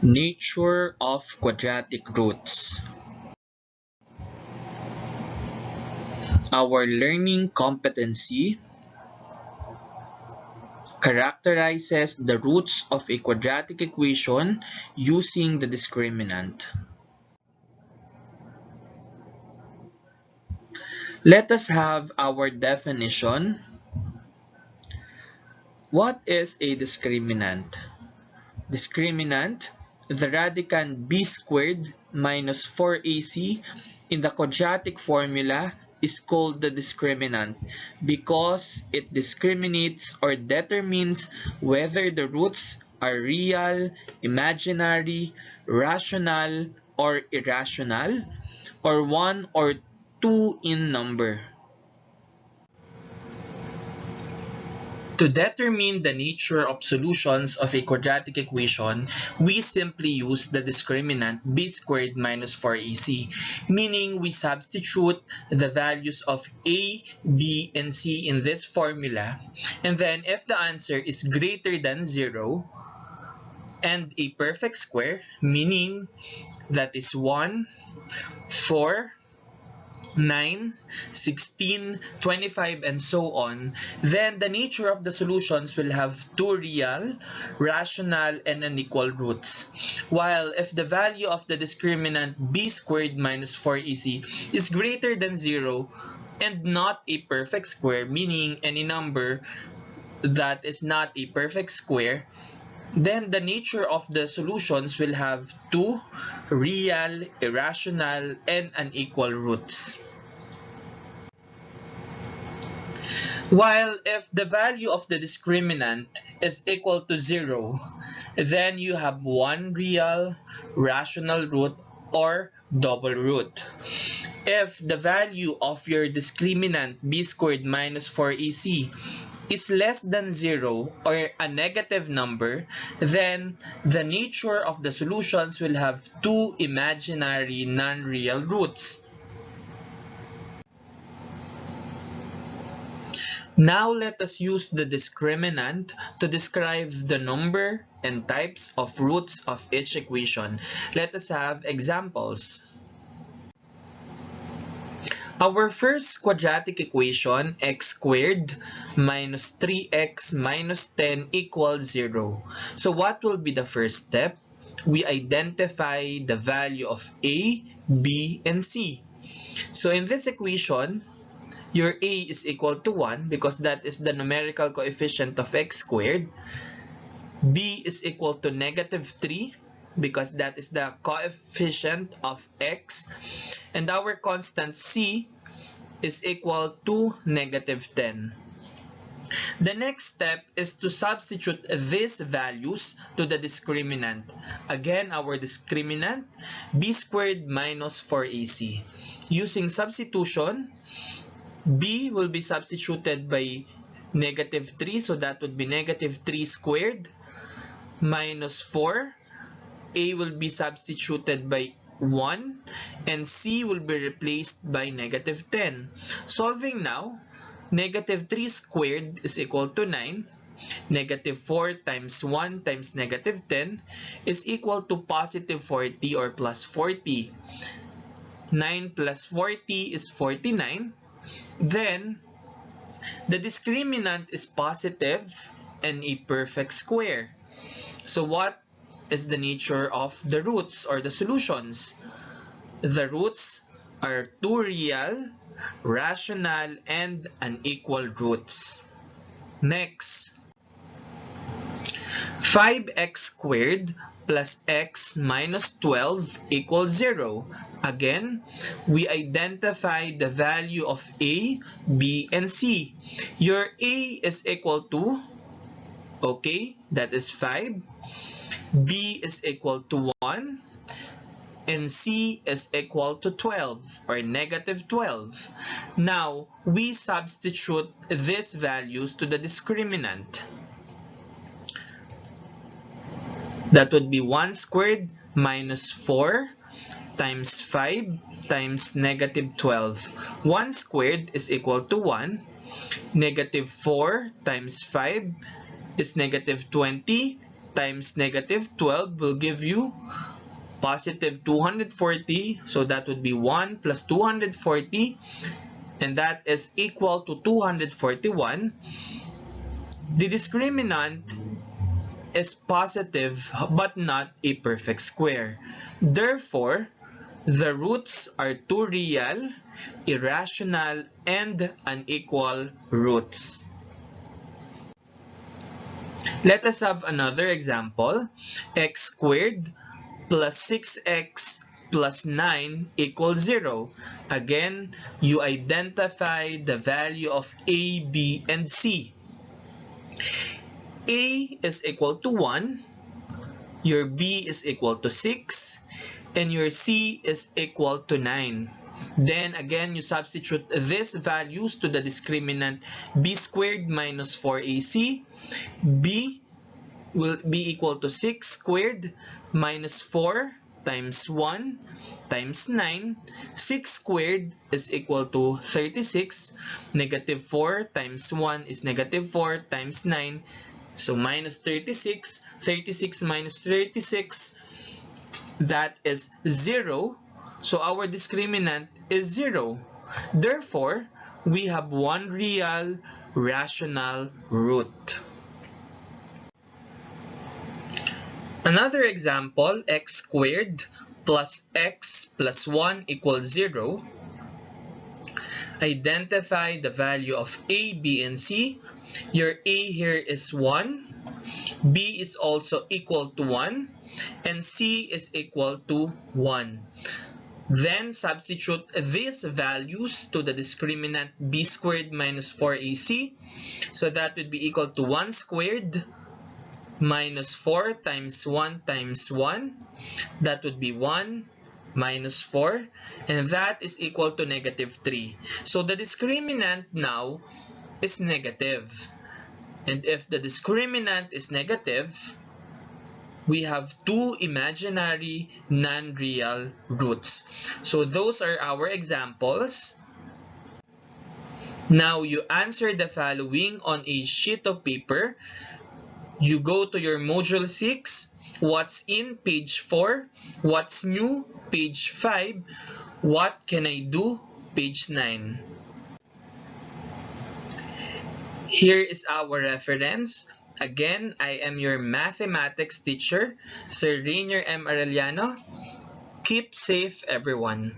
Nature of quadratic roots. Our learning competency characterizes the roots of a quadratic equation using the discriminant. Let us have our definition. What is a discriminant? Discriminant, the radicand b squared minus 4ac in the quadratic formula is called the discriminant because it discriminates or determines whether the roots are real, imaginary, rational, or irrational, or one or two in number. To determine the nature of solutions of a quadratic equation, we simply use the discriminant b squared minus 4ac, meaning we substitute the values of a, b, and c in this formula, and then if the answer is greater than 0 and a perfect square, meaning that is 1, 4, 9, 16, 25, and so on, then the nature of the solutions will have two real, rational, and unequal roots. While if the value of the discriminant b squared minus 4ac is greater than 0 and not a perfect square, meaning any number that is not a perfect square, then the nature of the solutions will have two real, irrational, and unequal roots. While if the value of the discriminant is equal to 0, then you have one real, rational root or double root. If the value of your discriminant b squared minus 4ac is less than 0 or a negative number, then the nature of the solutions will have two imaginary non-real roots. Now let us use the discriminant to describe the number and types of roots of each equation. Let us have examples. Our first quadratic equation, x squared minus 3x minus 10 equals 0. So what will be the first step? We identify the value of a, b, and c. So in this equation, your a is equal to 1 because that is the numerical coefficient of x squared. B is equal to negative 3 because that is the coefficient of x. And our constant c is equal to negative 10. The next step is to substitute these values to the discriminant. Again, our discriminant, b squared minus 4ac. Using substitution, b will be substituted by negative 3, so that would be negative 3 squared minus 4. A will be substituted by 1 and c will be replaced by negative 10. Solving now, negative 3 squared is equal to 9. Negative 4 times 1 times negative 10 is equal to positive 40 or plus 40. 9 plus 40 is 49. Then, the discriminant is positive and a perfect square. So what is the nature of the roots or the solutions? The roots are two real, rational, and unequal roots. Next, 5x squared plus x minus 12 equals 0. Again, we identify the value of a, b, and c. Your a is equal to, okay, that is 5. B is equal to 1. And c is equal to 12 or negative 12. Now, we substitute these values to the discriminant. That would be 1 squared minus 4 times 5 times negative 12. 1 squared is equal to 1. Negative 4 times 5 is negative 20. times negative 12 will give you positive 240. So that would be 1 plus 240, and that is equal to 241. The discriminant is positive but not a perfect square. Therefore, the roots are two real, irrational, and unequal roots. Let us have another example. X squared plus 6x plus 9 equals 0. Again, you identify the value of a, b, and c. A is equal to 1, your b is equal to 6, and your c is equal to 9. Then again, you substitute these values to the discriminant b squared minus 4ac. b will be equal to 6 squared minus 4 times 1 times 9. 6 squared is equal to 36. Negative 4 times 1 is negative 4 times 9. So minus 36. 36 minus 36, that is 0. So our discriminant is 0. Therefore, we have one real rational root. Another example, x squared plus x plus 1 equals 0. Identify the value of a, b, and c. Your a here is 1, b is also equal to 1, and c is equal to 1. Then substitute these values to the discriminant b squared minus 4ac. So that would be equal to 1 squared minus 4 times 1 times 1. That would be 1 minus 4, and that is equal to negative 3. So the discriminant now is negative. And if the discriminant is negative, we have two imaginary non-real roots. So those are our examples. Now you answer the following on a sheet of paper. You go to your module 6. What's in page 4? What's new? Page 5. What can I do? Page 9. Here is our reference. Again, I am your mathematics teacher, Sir Rainier M. Arellano. Keep safe, everyone.